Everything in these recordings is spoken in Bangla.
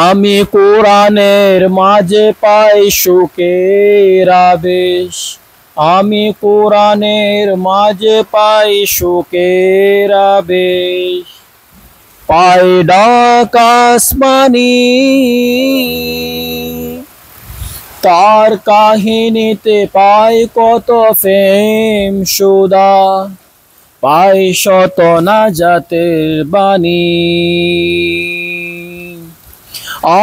আমি কোরআনের মাঝে পাই সুখের আবেশ, আমি কোরআনের মাঝে পাই সুখের আবেশ। পাই ডাক আসমানি তার কাহিনীতে পাই কত ফেম সুদা, পাই শত নাজাতের বাণী।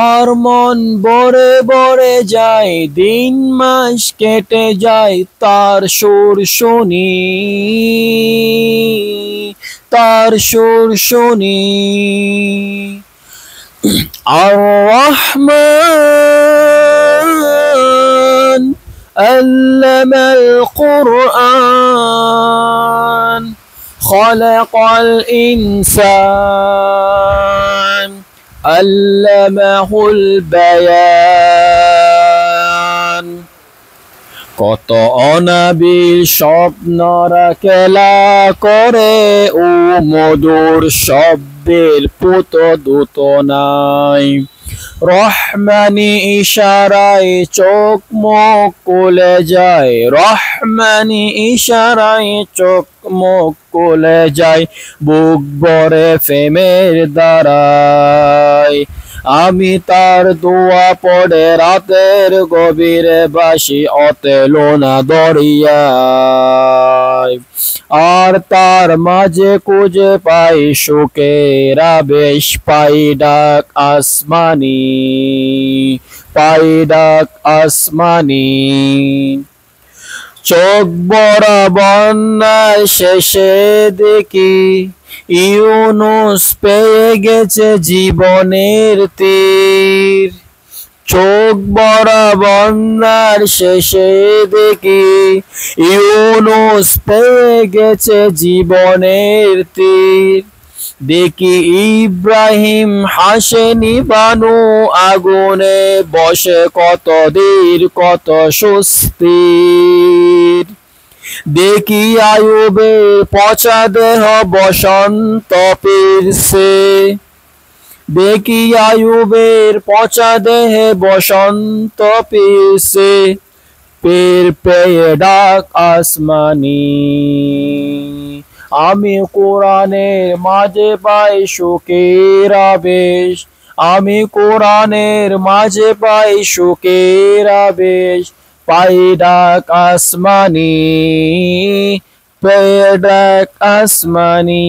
আর মন বরে বরে যায়, দিন মাস কেটে যায় তার সুর শুনি, তার সুর শুনি। আর রহমান আল্লামাল কুরআন খলাকাল ইনসান আল্লামাহুল বায়ান। কত অনাবিল স্বপ্নরা খেলা করে, ও মধুর শব্দের পুত দুত নাই। রহমানি ইশারায় চোখ মুখ খুলে যায়, রহমানি ইশারায় চোখ মুখ খুলে যায়, বুক ভরে প্রেমের দ্বারায়। আমি তার দোয়া পড়ে রাতের গভীরে বাসি অতেলোনা দরিয়ায়। আর তার মাঝে খুঁজে পাই সুখের আবেশ, পাই ডাক আসমানি, পাই ডাক আসমানি। চোখ ভরা বন্যার শেষে দেখি ইউনুস পেয়ে গেছে জীবনের তীর। চোখ ভরা বন্যার শেষে দেখি ইউনুস পেয়ে গেছে জীবনের তীর। দেখি ইব্রাহিম হাসেনি বানু আগুনে বসে কত ধীর কত সুস্থির। দেখি আয়ুবের পচা দেহ বসন্ত ফিরছে, দেখি আয়ুবের পচা দেহে বসন্ত ফিরছে। পীর পেয়ে ডাক আসমানি, আমি কোরআনের মাঝে পাই সুখের আবেশ, আমি কোরআনের মাঝে পাই সুখের আবেশ। পাই ডাক আসমানি, পাই ডাক আসমানি।